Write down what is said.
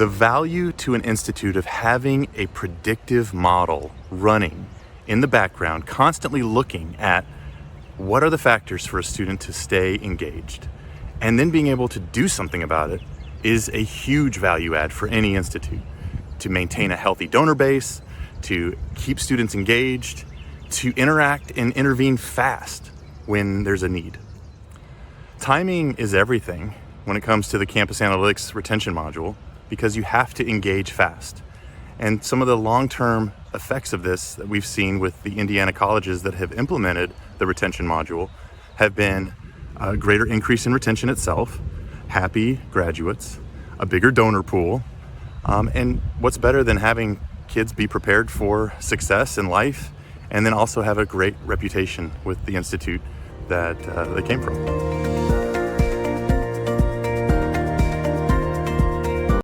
The value to an institute of having a predictive model running in the background, constantly looking at what are the factors for a student to stay engaged, and then being able to do something about it is a huge value add for any institute. To maintain a healthy donor base, to keep students engaged, to interact and intervene fast when there's a need. Timing is everything when it comes to the campus analytics retention module, because you have to engage fast. And some of the long-term effects of this that we've seen with the Indiana colleges that have implemented the retention module have been a greater increase in retention itself, happy graduates, a bigger donor pool, and what's better than having kids be prepared for success in life and then also have a great reputation with the institute that they came from.